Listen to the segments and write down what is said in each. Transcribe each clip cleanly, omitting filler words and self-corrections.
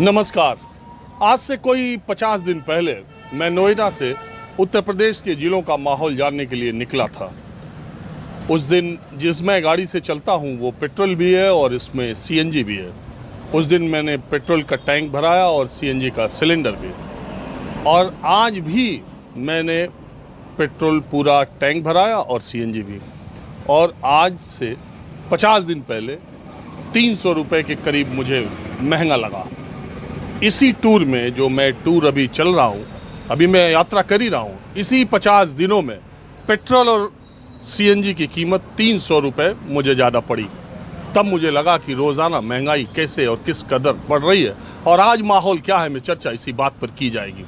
नमस्कार। आज से कोई 50 दिन पहले मैं नोएडा से उत्तर प्रदेश के जिलों का माहौल जानने के लिए निकला था। उस दिन जिसमें गाड़ी से चलता हूं वो पेट्रोल भी है और इसमें सीएनजी भी है। उस दिन मैंने पेट्रोल का टैंक भराया और सीएनजी का सिलेंडर भी। और आज भी मैंने पेट्रोल पूरा टैंक भराया और सीएनजी भी। और आज से 50 दिन पहले 300 रुपये के करीब मुझे महंगा लगा। इसी टूर में जो मैं टूर अभी चल रहा हूँ, अभी मैं यात्रा कर ही रहा हूँ, इसी 50 दिनों में पेट्रोल और सीएनजी की कीमत 300 रुपये मुझे ज़्यादा पड़ी। तब मुझे लगा कि रोज़ाना महंगाई कैसे और किस कदर बढ़ रही है और आज माहौल क्या है, में चर्चा इसी बात पर की जाएगी।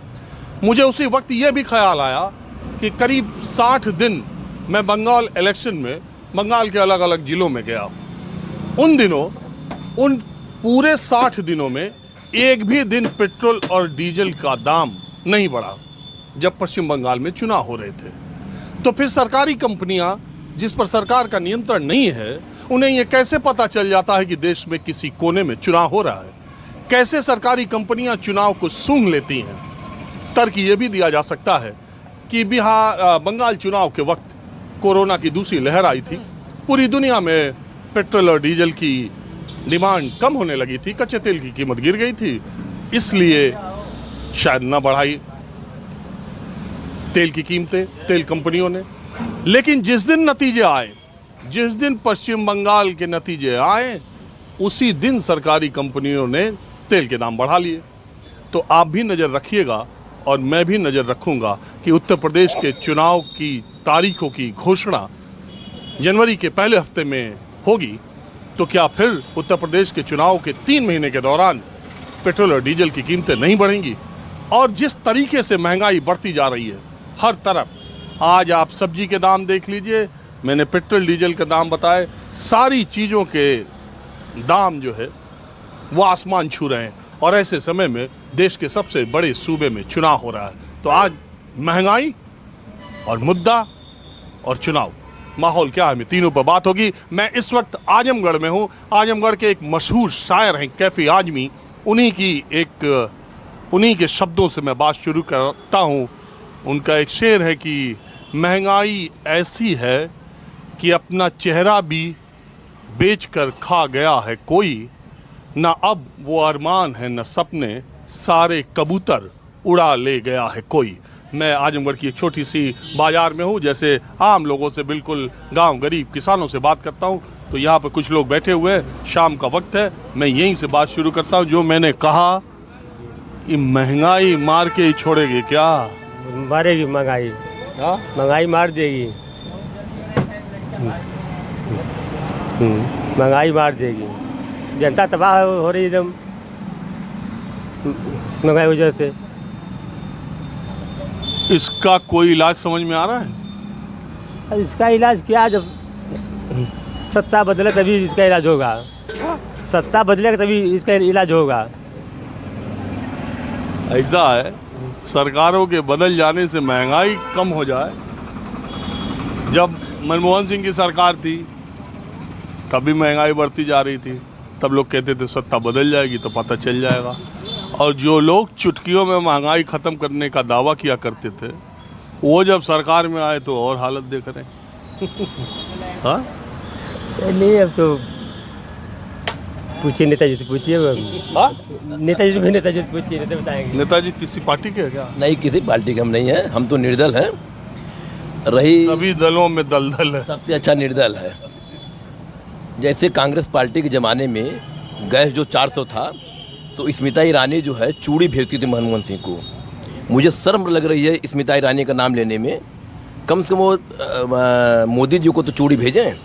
मुझे उसी वक्त ये भी ख्याल आया कि करीब 60 दिन मैं बंगाल इलेक्शन में बंगाल के अलग अलग जिलों में गया। उन दिनों, उन पूरे 60 दिनों में एक भी दिन पेट्रोल और डीजल का दाम नहीं बढ़ा जब पश्चिम बंगाल में चुनाव हो रहे थे। तो फिर सरकारी कंपनियां जिस पर सरकार का नियंत्रण नहीं है, उन्हें यह कैसे पता चल जाता है कि देश में किसी कोने में चुनाव हो रहा है? कैसे सरकारी कंपनियां चुनाव को सूंघ लेती हैं? तर्क ये भी दिया जा सकता है कि बंगाल चुनाव के वक्त कोरोना की दूसरी लहर आई थी। पूरी दुनिया में पेट्रोल और डीजल की डिमांड कम होने लगी थी, कच्चे तेल की कीमत गिर गई थी, इसलिए शायद न बढ़ाई तेल की कीमतें तेल कंपनियों ने। लेकिन जिस दिन नतीजे आए, जिस दिन पश्चिम बंगाल के नतीजे आए, उसी दिन सरकारी कंपनियों ने तेल के दाम बढ़ा लिए। तो आप भी नज़र रखिएगा और मैं भी नज़र रखूंगा कि उत्तर प्रदेश के चुनाव की तारीखों की घोषणा जनवरी के पहले हफ्ते में होगी। तो क्या फिर उत्तर प्रदेश के चुनाव के 3 महीने के दौरान पेट्रोल और डीजल की कीमतें नहीं बढ़ेंगी? और जिस तरीके से महंगाई बढ़ती जा रही है हर तरफ, आज आप सब्जी के दाम देख लीजिए, मैंने पेट्रोल डीजल के दाम बताए, सारी चीज़ों के दाम जो है वो आसमान छू रहे हैं। और ऐसे समय में देश के सबसे बड़े सूबे में चुनाव हो रहा है। तो आज महंगाई और मुद्दा और चुनाव, माहौल क्या है, में तीनों पर बात होगी। मैं इस वक्त आजमगढ़ में हूँ। आजमगढ़ के एक मशहूर शायर हैं कैफी आजमी, उन्हीं के शब्दों से मैं बात शुरू करता हूँ। उनका एक शेर है कि महंगाई ऐसी है कि अपना चेहरा भी बेचकर खा गया है कोई, ना अब वो अरमान है न सपने, सारे कबूतर उड़ा ले गया है कोई। मैं आजमगढ़ की एक छोटी सी बाजार में हूँ, जैसे आम लोगों से, बिल्कुल गांव गरीब किसानों से बात करता हूँ। तो यहाँ पर कुछ लोग बैठे हुए हैं, शाम का वक्त है, मैं यहीं से बात शुरू करता हूँ। जो मैंने कहा कि महंगाई मार के ही छोड़ेगी क्या? मारेगी महंगाई। हाँ, महंगाई मार देगी। महंगाई मार देगी। जनता तबाह हो रही एकदम महंगाई की वजह से। इसका कोई इलाज समझ में आ रहा है? इसका इलाज क्या? जब सत्ता बदले तभी इसका इलाज होगा। सत्ता बदलेगा तभी इसका इलाज होगा। ऐसा है, सरकारों के बदल जाने से महंगाई कम हो जाए। जब मनमोहन सिंह की सरकार थी तभी महंगाई बढ़ती जा रही थी। तब लोग कहते थे सत्ता बदल जाएगी तो पता चल जाएगा। और जो लोग चुटकियों में महंगाई ख़त्म करने का दावा किया करते थे, वो जब सरकार में आए तो और हालत देख रहे हैं। हाँ, नहीं, अब तो पूछिए नेताजी से, पूछिए। नेताजी से पूछिए, नेता बताएंगे। नेताजी किसी पार्टी के है क्या? नहीं, किसी पार्टी के हम नहीं हैं, हम तो निर्दल हैं। रही सभी दलों में दलदल है। सबसे अच्छा निर्दल है। जैसे कांग्रेस पार्टी के ज़माने में गैस जो 400 था तो स्मिता ईरानी जो है चूड़ी भेजती थी मनमोहन सिंह को। मुझे शर्म लग रही है स्मिता ईरानी का नाम लेने में। कम से कम वो मोदी जी को तो चूड़ी भेजें।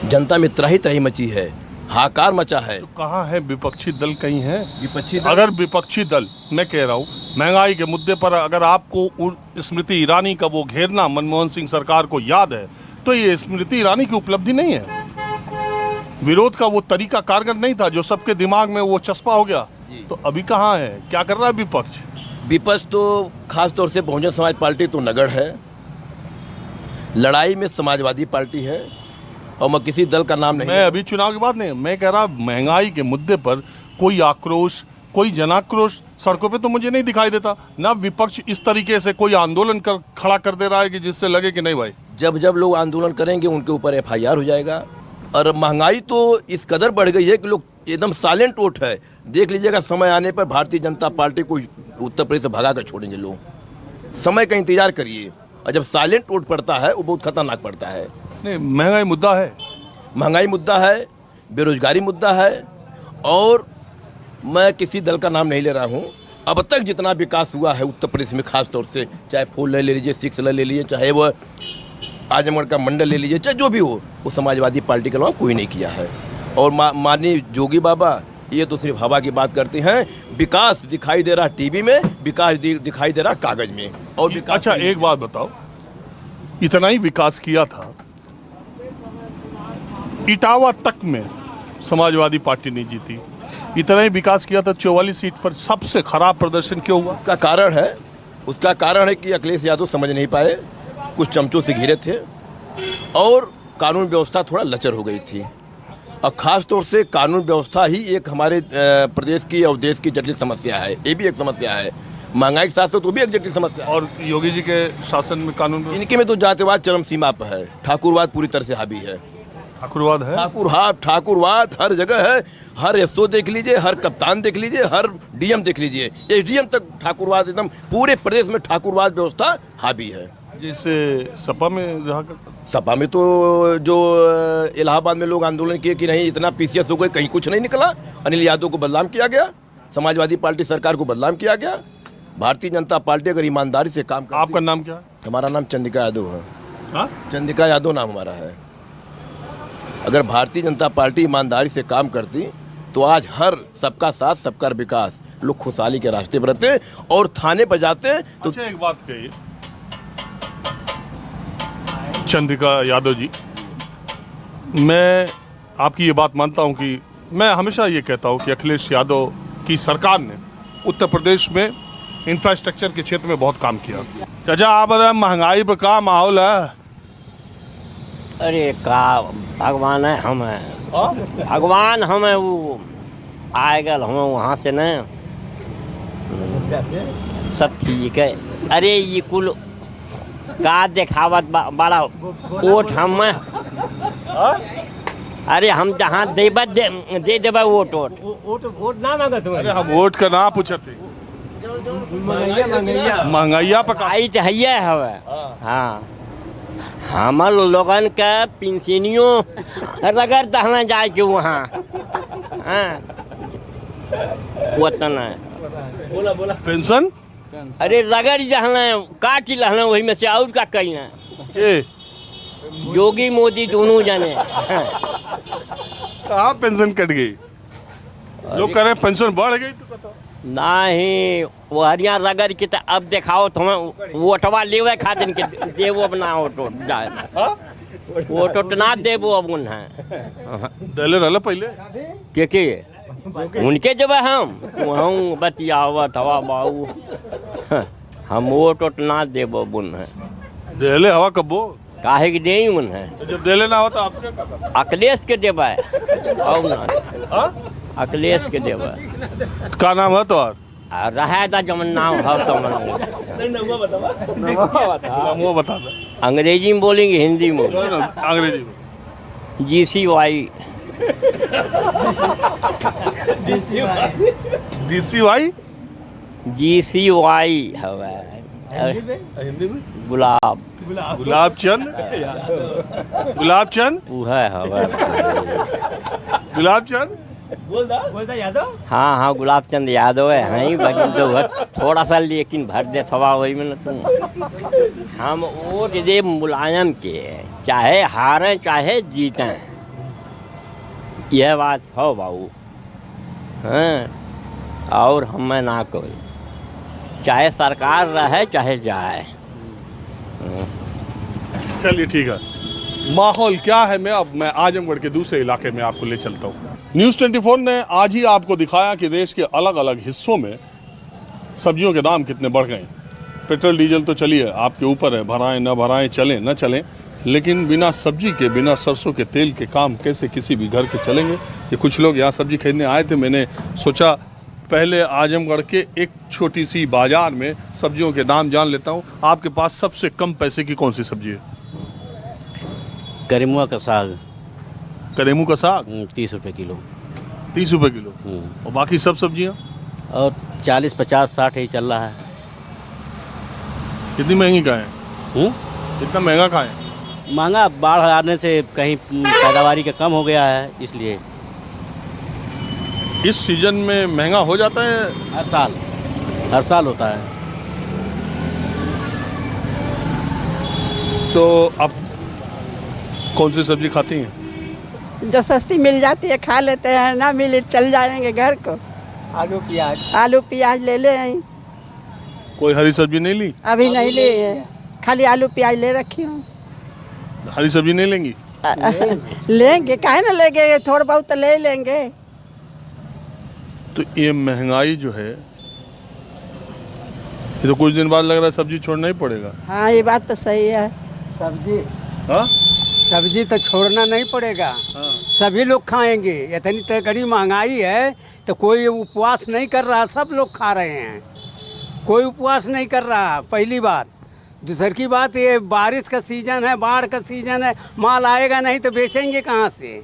जनता में त्राही त्राही मची है, हाहाकार मचा है। तो कहाँ है विपक्षी दल? कहीं है विपक्षी दल? अगर विपक्षी दल, मैं कह रहा हूँ महंगाई के मुद्दे पर अगर आपको स्मृति ईरानी का वो घेरना मनमोहन सिंह सरकार को याद है, तो ये स्मृति ईरानी की उपलब्धि नहीं है। विरोध का वो तरीका कारगर नहीं था जो सबके दिमाग में वो चस्पा हो गया। तो अभी कहाँ है? क्या कर रहा है विपक्ष? विपक्ष तो खास तौर से बहुजन समाज पार्टी तो नगड़ है, लड़ाई में समाजवादी पार्टी है और मैं किसी दल का नाम नहीं। मैं अभी चुनाव की बात नहीं, मैं कह रहा महंगाई के मुद्दे पर कोई आक्रोश, कोई जनाक्रोश सड़कों पे तो मुझे नहीं दिखाई देता ना। विपक्ष इस तरीके से कोई आंदोलन खड़ा कर दे रहा है कि जिससे लगे कि नहीं भाई, जब जब लोग आंदोलन करेंगे उनके ऊपर FIR हो जाएगा। और महंगाई तो इस कदर बढ़ गई है कि लोग एकदम साइलेंट वोट है। देख लीजिएगा, समय आने पर भारतीय जनता पार्टी को उत्तर प्रदेश से भगा कर छोड़ेंगे लोग। समय का इंतजार करिए। और जब साइलेंट वोट पड़ता है वो बहुत खतरनाक पड़ता है। नहीं, महंगाई मुद्दा है, महंगाई मुद्दा है, बेरोजगारी मुद्दा है। और मैं किसी दल का नाम नहीं ले रहा हूँ, अब तक जितना विकास हुआ है उत्तर प्रदेश में, खास तौर से चाहे 4 ले लीजिए, 6 ले लीजिए, चाहे वह आजमगढ़ का मंडल ले लीजिए, चाहे जो भी हो, वो समाजवादी पार्टी के अलावा कोई नहीं किया है। और माननीय जोगी बाबा ये तो सिर्फ हवा की बात करते हैं। विकास दिखाई दे रहा टीवी में, विकास दिखाई दे रहा कागज में। और विकास अच्छा एक बात बताओ, इतना ही विकास किया था, इटावा तक में समाजवादी पार्टी नहीं जीती। इतना ही विकास किया था, 44 सीट पर सबसे खराब प्रदर्शन क्यों हुआ? उसका कारण है कि अखिलेश यादव समझ नहीं पाए, कुछ चमचों से घिरे थे और कानून व्यवस्था थोड़ा लचर हो गई थी। और खास तौर से कानून व्यवस्था ही एक हमारे प्रदेश की और देश की जटिल समस्या है। ये भी एक समस्या है, महंगाई के साथ साथ वो भी एक जटिल समस्या है। और योगी जी के शासन में कानून, इनके में तो जातिवाद चरम सीमा पर है, ठाकुरवाद पूरी तरह से हावी है। ठाकुरवाद है, ठाकुरवाद हर जगह है। हर SO देख लीजिए, हर कप्तान देख लीजिए, हर DM देख लीजिए, SDM तक ठाकुरवाद, एकदम पूरे प्रदेश में ठाकुरवाद व्यवस्था हावी है। जैसे सपा में रहा करता। सपा में तो जो इलाहाबाद में लोग आंदोलन किए कि नहीं इतना PCS हो गए, कहीं कुछ नहीं निकला। अनिल यादव को बदनाम किया गया, समाजवादी पार्टी सरकार को बदनाम किया गया। भारतीय जनता पार्टी अगर ईमानदारी से काम करती। आपका नाम क्या है? हमारा नाम चंद्रिका यादव है। हाँ? चंद्रिका यादव नाम हमारा है। अगर भारतीय जनता पार्टी ईमानदारी से काम करती तो आज हर सबका साथ सबका विकास, लोग खुशहाली के रास्ते पर रहते और थाने पर जाते। तो अच्छा एक बात कहिए चंद्रिका यादव जी, मैं आपकी ये बात मानता हूं कि मैं हमेशा ये कहता हूं कि अखिलेश यादव की सरकार ने उत्तर प्रदेश में इंफ्रास्ट्रक्चर के क्षेत्र में बहुत काम किया। चाचा आप बताएं, महंगाई पर का माहौल है? अरे का भगवान है, हम है भगवान, हम है वो आएगा हम वहाँ से न सब ठीक है। अरे ये कुल का देखावत बड़ा वोट हम, अरे हम जहाँ दे देवे वोट ना मांगा तुम। अरे हम वोट का ना पूछते, महंगाइया पर आई तो है हवे। हाँ, हमर लोगन के पेंशनियों रगड़ दहना जाए के वहाँ। हाँ, उतना बोला पेंशन, अरे रगड़ जहना काट लहना, वही में से और का कहना। योगी मोदी दोनों जाने। कहाँ पेंशन कट गई? लोग कह रहे हैं पेंशन बढ़ गई। तो बताओ। नहीं, वो हरिया रगड़ के तो अब दिखाओ तो वोटवा लेवे खातिर के देवो बना वोट जाए वोट ना देवो अब उन्हें दले रहला पहले के उनके जब हम वहाँ बतियावत हवा बाबू, हम वोट ना देवो उन्हें दले हवा कब्बो काहे के दे उन्हें। तो जब दले ना होता आप क्या करते? अखिलेश के देवे और ना अखिलेश के देवे। का नाम है तो रहा था जमन नाम है तो वो बता दे। अंग्रेजी में बोलेंगे हिंदी में? अंग्रेजी में। GCY। DCY GCY हवा हिंदी में गुलाब गुलाबचंद है हवा गुलाबचंद बोलता यादव। हाँ हाँ, गुलाबचंद यादव है। हाँ ही बाकी तो थोड़ा सा लेकिन भर दे थवा वही में न तुम। हम वोट दे मुलायम के, चाहे हारें चाहे जीतें, यह बात हो बाबू। हाँ, और हमें ना कोई, चाहे सरकार रहे चाहे जाए। चलिए ठीक है। माहौल क्या है, मैं आजमगढ़ के दूसरे इलाके में आपको ले चलता हूँ। न्यूज़ 24 ने आज ही आपको दिखाया कि देश के अलग अलग हिस्सों में सब्जियों के दाम कितने बढ़ गए। पेट्रोल डीजल तो चलिए आपके ऊपर है, भराएं न भराएं, चलें न चलें, लेकिन बिना सब्जी के, बिना सरसों के तेल के काम कैसे किसी भी घर के चलेंगे। ये कुछ लोग यहाँ सब्जी खरीदने आए थे, मैंने सोचा पहले आजमगढ़ के एक छोटी सी बाजार में सब्जियों के दाम जान लेता हूँ। आपके पास सबसे कम पैसे की कौन सी सब्जी है? करेमुआ का साग करेमू का साग 30 रुपए किलो 30 रुपए किलो। और बाकी सब सब्जियाँ और 40, 50, 60 यही चल रहा है। कितनी महंगी का है? इतना महंगा का है? महंगा बाढ़ आने से कहीं पैदावारी का कम हो गया है, इसलिए इस सीजन में महंगा हो जाता है? हर साल होता है। तो आप कौन सी सब्जी खाती हैं? जो सस्ती मिल जाती है खा लेते हैं, ना मिले चल जाएंगे घर को। आलू प्याज ले ले आई। कोई हरी सब्जी नहीं ली? अभी नहीं ली है, खाली आलू प्याज ले रखी हूँ। हरी सब्जी नहीं लेंगी? लेंगे, काहे ना लेंगे, थोड़ा बहुत तो ले लेंगे। तो ये महंगाई जो है, ये तो कुछ दिन बाद लग रहा है सब्जी छोड़ना ही पड़ेगा। हाँ, ये बात तो सही है। सब्जी तो छोड़ना नहीं पड़ेगा। सभी लोग खाएंगे। इतनी तगड़ी महंगाई है तो कोई उपवास नहीं कर रहा, सब लोग खा रहे हैं। कोई उपवास नहीं कर रहा, पहली बात। दूसरी की बात, ये बारिश का सीजन है, बाढ़ का सीजन है, माल आएगा नहीं तो बेचेंगे कहाँ से?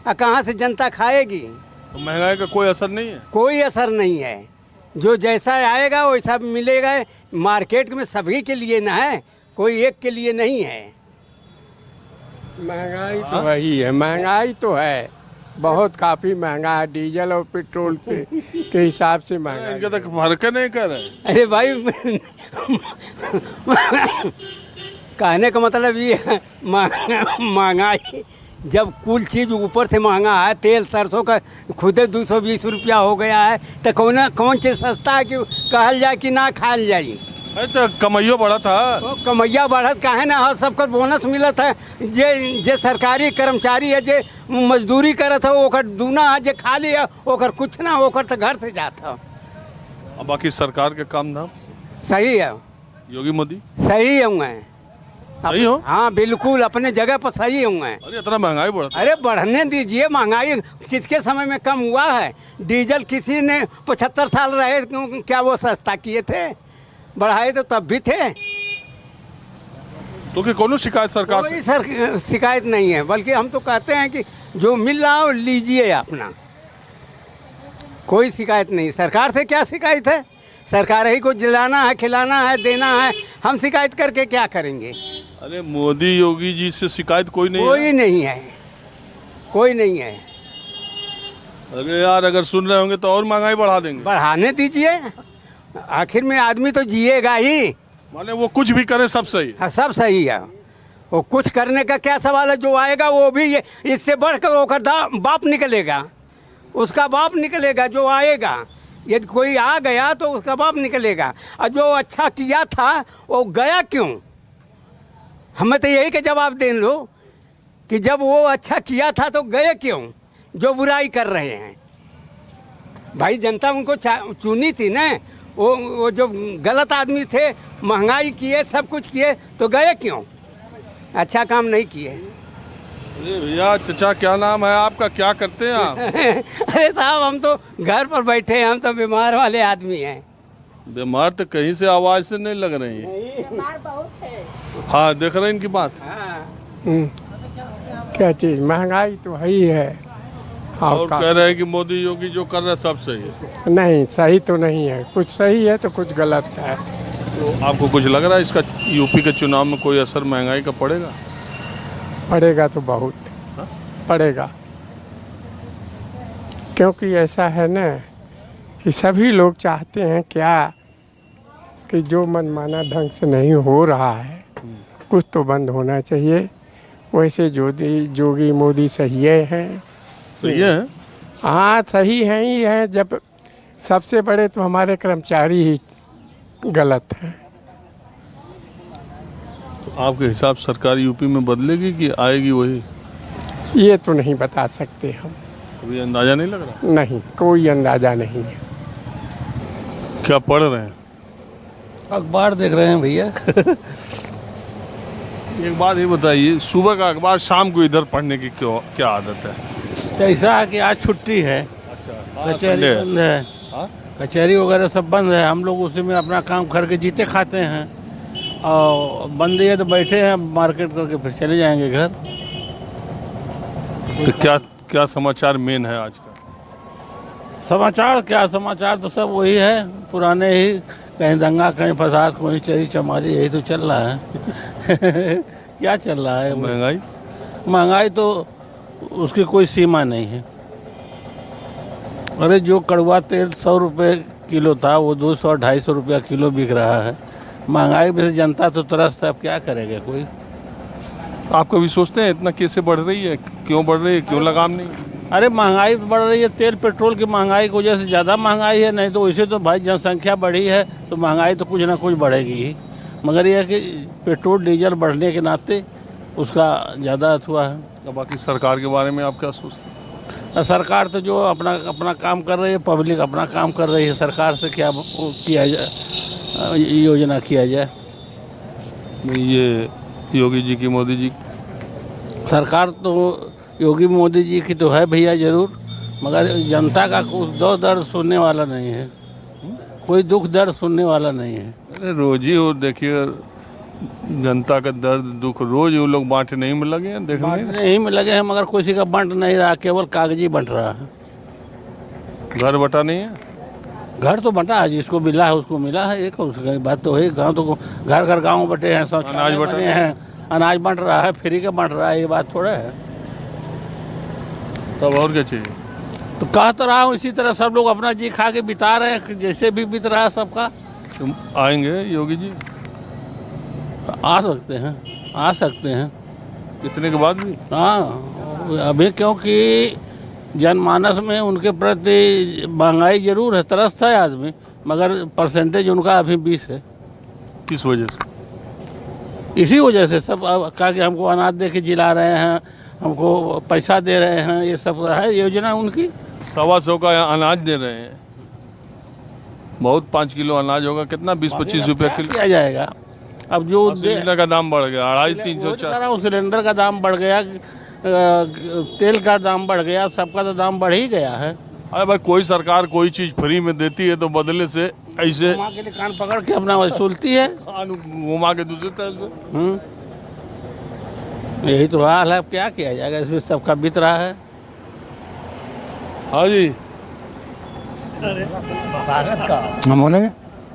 कहाँ से जनता खाएगी? तो महंगाई का कोई असर नहीं है? कोई असर नहीं है। जो जैसा आएगा वैसा मिलेगा। मार्केट में सभी के लिए ना है, कोई एक के लिए नहीं है। महंगाई तो वही है, महंगाई तो है, बहुत काफ़ी महंगा है। डीजल और पेट्रोल से के हिसाब से महंगा। इनका तक फर्क नहीं कर रहे। अरे भाई कहने का मतलब ये है, महंगाई जब कुल चीज़ ऊपर से महंगा है, तेल सरसों का खुदे 220 रुपया हो गया है, तो कौन चीज़ सस्ता है कि कहल जाए कि ना खायल जाए? अरे तो कमाइयो बढ़ा था। वो कमैया बढ़त काहे ना हो, सबको बोनस मिलत है। जे सरकारी कर्मचारी है, जे मजदूरी करत है, ओकर दूना है। जे खाली है ओकर कुछ ना, ओकर तो घर से जाता। और बाकी सरकार के काम धाम सही है, योगी मोदी सही है। सही हो? हाँ बिल्कुल, अपने जगह पर सही होंगे। अरे इतना महंगाई बढ़ा। अरे बढ़ने दीजिए, महंगाई किसके समय में कम हुआ है? डीजल किसी ने 75 साल रहे क्या वो सस्ता किए थे? बढ़ाए तो तब भी थे। तो कौन शिकायत सरकार कोई शिकायत नहीं है, बल्कि हम तो कहते हैं कि जो मिल रहा हो लीजिए अपना। कोई शिकायत नहीं। सरकार से क्या शिकायत है? सरकार ही को जिलाना है, खिलाना है, देना है। हम शिकायत करके क्या करेंगे? अरे मोदी योगी जी से शिकायत कोई नहीं? कोई नहीं है, कोई नहीं है। अरे यार, अगर सुन रहे होंगे तो और महंगाई बढ़ा देंगे। बढ़ाने दीजिए, आखिर में आदमी तो जिएगा ही। माने वो कुछ भी करे सब सही है। हाँ, सब सही है। वो कुछ करने का क्या सवाल है? जो आएगा वो भी ये इससे बढ़कर ओकर बाप निकलेगा, उसका बाप निकलेगा जो आएगा। यदि कोई आ गया तो उसका बाप निकलेगा। और जो अच्छा किया था वो गया क्यों? हमें तो यही का जवाब दे लो कि जब वो अच्छा किया था तो गए क्यों? जो बुराई कर रहे हैं, भाई जनता उनको चुनी थी ना। वो जो गलत आदमी थे, महंगाई किए, सब कुछ किए, तो गए क्यों? अच्छा काम नहीं किए। अरे भैया, चचा क्या नाम है आपका, क्या करते हैं आप? अरे साहब, हम तो घर पर बैठे हैं, हम तो बीमार वाले आदमी हैं। बीमार तो कहीं से आवाज से नहीं लग रही है। बीमार बहुत है। हाँ, देख रहे हैं इनकी बात। क्या चीज़, महंगाई तो वही है। और कह रहे हैं कि मोदी योगी जो कर रहे हैं सब सही है। नहीं, सही तो नहीं है। कुछ सही है तो कुछ गलत है। तो आपको कुछ लग रहा है इसका यूपी के चुनाव में कोई असर महंगाई का पड़ेगा? पड़ेगा तो बहुत पड़ेगा, क्योंकि ऐसा है ना कि सभी लोग चाहते हैं क्या कि जो मनमाना ढंग से नहीं हो रहा है, कुछ तो बंद होना चाहिए। वैसे जोगी मोदी सही हैं। सही है? हाँ, सही हैं ही हैं। जब सबसे बड़े तो हमारे कर्मचारी ही गलत हैं। तो आपके हिसाब सरकार यूपी में बदलेगी कि आएगी वही? ये तो नहीं बता सकते हम। अभी अंदाजा नहीं लग रहा? नहीं, कोई अंदाजा नहीं है। क्या पढ़ रहे हैं? अखबार देख रहे हैं भैया। एक बात ये बताइए, सुबह का अखबार शाम को इधर पढ़ने की क्या आदत है? ऐसा है कि आज छुट्टी है, अच्छा, बच्चे निकल है, हाँ? कचहरी वगैरह सब बंद है, हम लोग उसी में अपना काम करके जीते खाते हैं, और बंद है तो बैठे हैं, मार्केट करके फिर चले जाएंगे घर। तो क्या क्या समाचार मेन है आज का? समाचार क्या, समाचार तो सब वही है पुराने ही, कहीं दंगा कहीं फसाद कहीं चोरी चमारी, यही तो चल रहा है। क्या चल रहा है? महंगाई महंगाई तो उसकी कोई सीमा नहीं है। अरे जो कड़वा तेल 100 रुपये किलो था वो 200-250 रुपया किलो बिक रहा है। महंगाई में से जनता तो त्रस्त है, अब क्या करेगा कोई। आप कभी सोचते हैं इतना कैसे बढ़ रही है, क्यों बढ़ रही है, क्यों लगाम नहीं? अरे महंगाई बढ़ रही है, तेल पेट्रोल की महंगाई की वजह से ज़्यादा महंगाई है, नहीं तो वैसे तो भाई जनसंख्या बढ़ी है तो महंगाई तो कुछ ना कुछ बढ़ेगी ही, मगर यह है कि पेट्रोल डीजल बढ़ने के नाते उसका ज़्यादा हुआ है। तो बाकी सरकार के बारे में आप क्या सोचते हैं? सरकार तो जो अपना काम कर रही है, पब्लिक अपना काम कर रही है, सरकार से क्या किया जाए, योजना किया जाए। ये योगी जी की, मोदी जी? सरकार तो योगी मोदी जी की तो है भैया जरूर, मगर जनता का कुछ दर्द सुनने वाला नहीं है, कोई दुख दर्द सुनने वाला नहीं है। अरे रोज ही वो देखिए जनता का दर्द दुख रोज वो लोग बांटने नहीं में लगे हैं, देखने नहीं में लगे हैं, मगर किसी का बंट नहीं रहा, केवल कागजी बंट रहा है। घर बटा नहीं है? घर तो बंटा है, जिसको मिला है उसको मिला है, एक उसकी बात तो है। गाँव तो घर घर गाँव बटे हैं, अनाज बटे हैं, अनाज बंट रहा है, फ्री का बंट रहा है, ये बात थोड़ा है। तब और क्या चाहिए? तो कह तो रहा हूँ, इसी तरह सब लोग अपना जी खा के बिता रहे हैं, जैसे भी बीत रहा है सबका। तुम आएंगे योगी जी? आ सकते हैं, आ सकते हैं। इतने के बाद भी? हाँ, अभी क्योंकि जनमानस में उनके प्रति महंगाई जरूर है, त्रस्त है आदमी, मगर परसेंटेज उनका अभी 20 है। किस वजह से? इसी वजह से सब कहा कि हमको अनाज दे के जिला रहे हैं, हमको पैसा दे रहे हैं, ये सब है योजना उनकी। 125 का अनाज दे रहे हैं, बहुत 5 किलो अनाज होगा, कितना 20-25 रुपये किलो किया जाएगा। अब जो सिलेंडर का दाम बढ़ गया, 250-300 सिलेंडर का दाम बढ़ गया, तेल का दाम बढ़ गया, सबका तो दाम बढ़ ही गया है। अरे भाई कोई सरकार कोई चीज फ्री में देती है तो बदले से ऐसे घुमा के लिए कान पकड़ के अपना वसूलती है, घुमा के दूसरे तरफ। यही तो हाल है, अब क्या किया जाएगा, इसमें सबका बीत रहा है। हाँ जी, हम बोलेंगे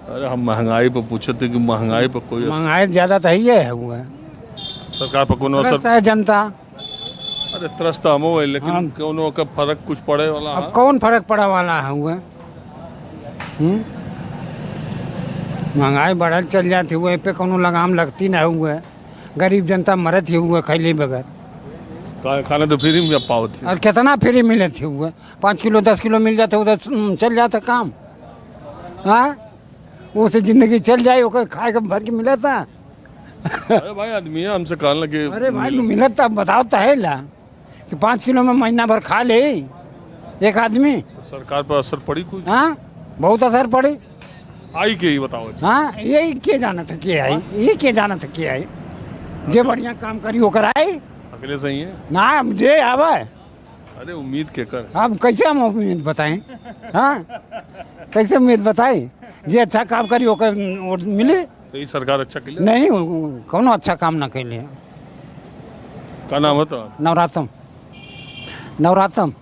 अरे हम महंगाई पर पूछे थे कि महंगाई पर कोई महंगाई ज़्यादा तो ही है, हुआ है सरकार पर कोनो असर? है जनता। अरे त्रस्त हम हो, लेकिन कोनो का फर्क कुछ पड़े वाला? अब कौन फर्क पड़ा वाला है हुआ? महंगाई बढ़ल चल जाती हुए पे कोनो लगाम लगती ना हुआ, गरीब जनता मरत ही हुआ खैले बगैर। खाना तो फ्री में पाओ थी, और कितना फ्री मिले थे हुआ, 5 किलो 10 किलो मिल जाते उधर चल जाता काम। हाँ, उससे जिंदगी चल जाए, ओकर खाए के भर के मिला था। अरे भाई आदमी है, हमसे कहना कि अरे भाई मिला था, बताओ तो है ला कि 5 किलो में महीना भर खा ले एक आदमी। सरकार पर असर पड़ी कुछ? हाँ, बहुत असर पड़ी। आई के ही बताओ। हाँ, यही के जाना था के आई, ये के जाना था के आई, जे बढ़िया काम करी ओकर आई, अकेले सही है ना जे आवे। अरे उम्मीद के कर, अब कैसे हम उम्मीद बताएं? हाँ, कैसे उम्मीद बताएं? जे अच्छा काम करी ओकर मिले। तो ये सरकार अच्छा के लिए नहीं, कौनो अच्छा काम ना कैले। का नाम है तो? नवरात्रम। नवरात्रम।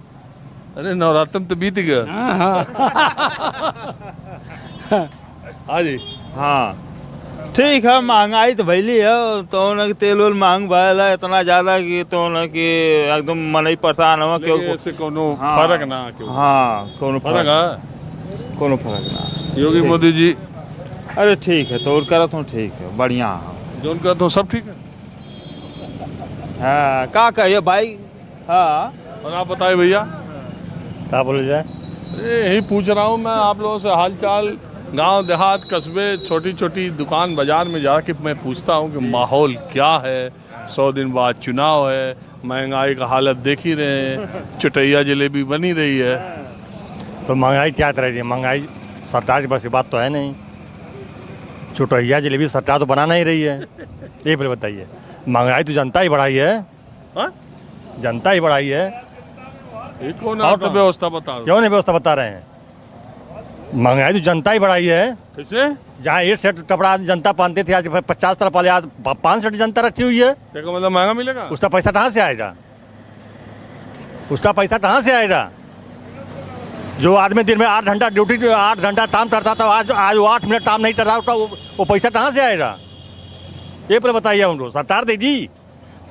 अरे नवरात्रम तो बीत गया। हाँ जी, हाँ ठीक है, महंगाई तो भैली है, तो न तेल वेल महंग भैल है इतना ज्यादा कि तो न कि एकदम मन ही परेशान हो क्यों। ऐसे कोनो फर्क ना क्यों? हाँ, कोनो फर्क है, कोनो फर्क ना। योगी मोदी जी अरे ठीक है, तो और करत हूँ, ठीक है, बढ़िया है, जो उनका तो सब ठीक है। हाँ, का कहिए भाई। हाँ, और आप बताए भैया, क्या बोले जाए? अरे यही पूछ रहा हूँ मैं आप लोगों से हाल चाल, गांव देहात कस्बे छोटी छोटी दुकान बाजार में जाके मैं पूछता हूँ कि माहौल क्या है। 100 दिन बाद चुनाव है, महंगाई का हालत देख ही रहे हैं, चटैया जलेबी बनी रही है। तो महंगाई क्या रही है? महंगाई सरकार की बस बात तो है नहीं, चुटैया जलेबी सरकार तो बना नहीं रही है। ये पहले बताइए, महंगाई तो जनता ही बढ़ाई है। हाँ? जनता ही बढ़ाई है। कौन अर्थव्यवस्था बता रहे? क्यों नहीं व्यवस्था बता रहे हैं? महंगाई तो जनता ही बढ़ाई है। कैसे? जहाँ 1 सेट कपड़ा जनता पहनते थे आज 50 साल पहले, आज 5 सेट जनता रखी हुई है। देखो मतलब महंगा मिलेगा। उसका पैसा कहाँ से आएगा? उसका पैसा कहाँ से आएगा? जो आदमी दिन में 8 घंटा ड्यूटी 8 घंटा काम करता था, आज वो 8 मिनट काम नहीं कर रहा, उसका वो पैसा कहाँ से आएगा? ये पर बताइए उनको। सरकार देगी,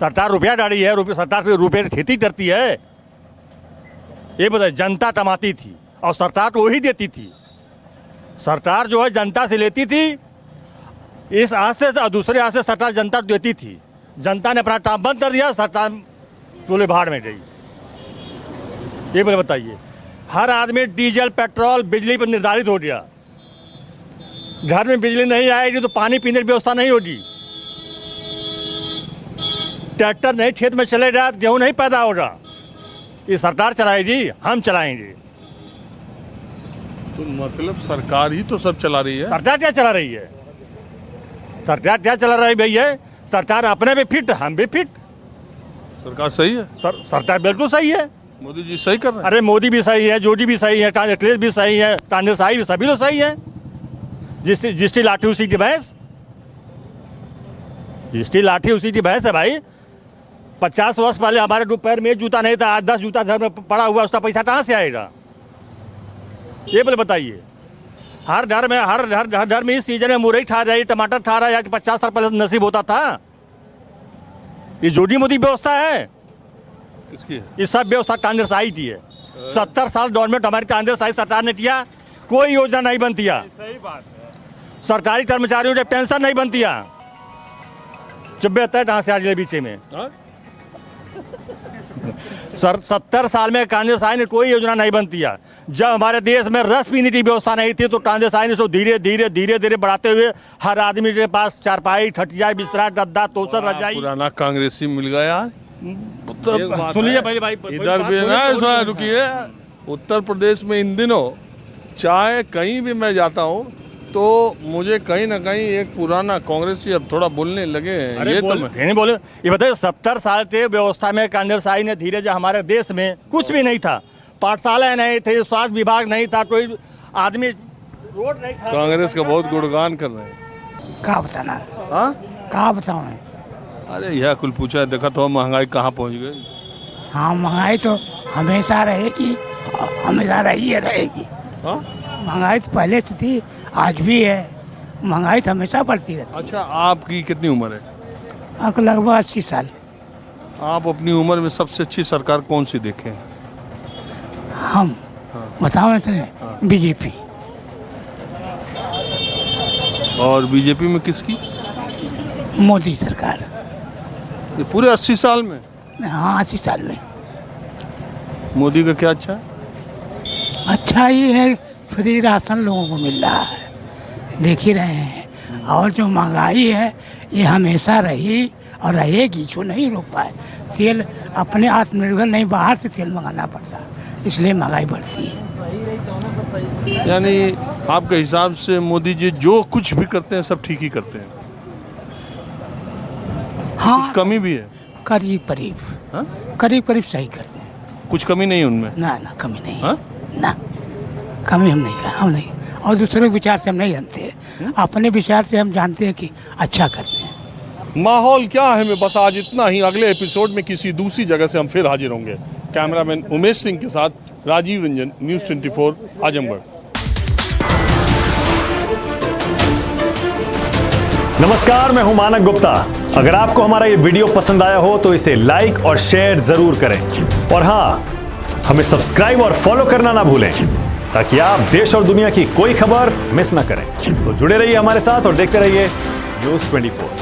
सरकार रुपया डाली है, सरकार रुपये की खेती करती है। ये बताइए, जनता कमाती थी और सरकार को वही देती थी। सरकार जो है जनता से लेती थी, इस हाथ से और दूसरे हाथ से सरकार जनता को देती थी। जनता ने अपना काम बंद कर दिया, सरकार चूल्हे भाड़ में गई। ये मुझे बताइए, हर आदमी डीजल पेट्रोल बिजली पर निर्धारित हो गया। घर में बिजली नहीं आएगी तो पानी पीने की व्यवस्था नहीं होगी। ट्रैक्टर नहीं खेत में चलेगा, गेहूं नहीं पैदा होगा। ये सरकार चलाएगी, हम चलाएंगे। तो मतलब सरकार ही तो सब चला रही है। सरकार क्या चला रही है? सरकार क्या चला रही है भैया? सरकार अपने भी फिट, हम भी फिट। सरकार सही है। सरकार बिल्कुल सही है। मोदी जी सही कर रहे हैं। अरे मोदी भी सही है, जोगी भी सही है, अखिलेश भी सही है, कांग्रेस आई भी, सभी लोग सही है। जिसकी लाठी उसी की भैंस, जिसकी लाठी उसी की भैंस है भाई। 50 वर्ष पहले हमारे दोपहर में जूता नहीं था, आज 10 जूता घर में पड़ा हुआ, उसका पैसा कहाँ से आएगा? ये बोले बताइए। हर घर में इस सीजन में मुरई खा रहा है, टमाटर खा रहा है, आज 50 साल पहले नसीब होता था। ये जोगी मोदी व्यवस्था है। किसकी है? ये सब व्यवस्था कांग्रेस आई की है। 70 साल गवर्नमेंट हमारी कांग्रेस आई सरकार ने किया, कोई योजना नहीं बनती है। सही बात है। सरकारी कर्मचारियों को पेंशन नहीं बनती है। जब बेहतर है कहाँ से आज पीछे में 70 साल में कांग्रेस आई ने कोई योजना नहीं बनती है। जब हमारे देश में रस पीने की व्यवस्था नहीं थी तो कांग्रेस आई ने सो धीरे धीरे बढ़ाते हुए हर आदमी के पास चारपाई, खटिया, बिस्तरा, गद्दा, तोसर, रजाई। पुराना कांग्रेसी मिल गया यार। सुनिए भाई इधर भी ना रुकिए। उत्तर प्रदेश में इन दिनों चाहे कहीं भी मैं जाता हूँ तो मुझे कहीं ना कहीं एक पुराना कांग्रेसी अब थोड़ा बोलने लगे हैं। ये तो मैं नहीं बोले। ये बताइए, 70 साल के व्यवस्था में कांग्रेस आई ने धीरे जो हमारे देश में कुछ भी नहीं था, पाठशाला नहीं थे, स्वास्थ्य विभाग नहीं था, कोई आदमी रोड नहीं था। कांग्रेस का बहुत गुणगान कर रहे हैं। कहाँ बताना? हाँ कहाँ बताऊँ? अरे यह कुल पूछा, देखा तो महंगाई कहाँ पहुँच गई। हाँ, महंगाई तो हमेशा रहेगी, हमेशा रहेगी। हाँ? महंगाई तो पहले से थी, आज भी है। महंगाई तो हमेशा बढ़ती रहती है। अच्छा, आपकी कितनी उम्र है? आपको लगभग 80 साल। आप अपनी उम्र में सबसे अच्छी सरकार कौन सी देखे हैं? हम बताओ बीजेपी। और बीजेपी में किसकी? मोदी सरकार। ये पूरे 80 साल में? हाँ, 80 साल में। मोदी का क्या अच्छा है? अच्छा ये है, फ्री राशन लोगों को मिल रहा है, देख ही रहे हैं। और जो महंगाई है ये हमेशा रही और रहेगी, जो नहीं रोक पाए। तेल अपने आत्मनिर्भर नहीं, बाहर से तेल मंगाना पड़ता, इसलिए महंगाई बढ़ती है। यानी आपके हिसाब से मोदी जी जो कुछ भी करते हैं सब ठीक ही करते हैं? हाँ, कुछ कमी भी है? करीब करीब सही करते हैं। कुछ कमी नहीं उनमें? ना कमी नहीं। हाँ? ना कमी हम नहीं। और दूसरे के विचार से हम नहीं जानते, अपने विचार से हम जानते हैं कि अच्छा करते हैं। माहौल क्या है मैं बस आज इतना ही। अगले एपिसोड में किसी दूसरी जगह से हम फिर हाजिर होंगे। कैमरामैन उमेश सिंह के साथ राजीव रंजन, न्यूज़ 24 आजमगढ़। नमस्कार, मैं हूं मानक गुप्ता। अगर आपको हमारा ये वीडियो पसंद आया हो तो इसे लाइक और शेयर जरूर करें। और हाँ, हमें सब्सक्राइब और फॉलो करना ना भूलें ताकि आप देश और दुनिया की कोई खबर मिस ना करें। तो जुड़े रहिए हमारे साथ और देखते रहिए न्यूज़ 24।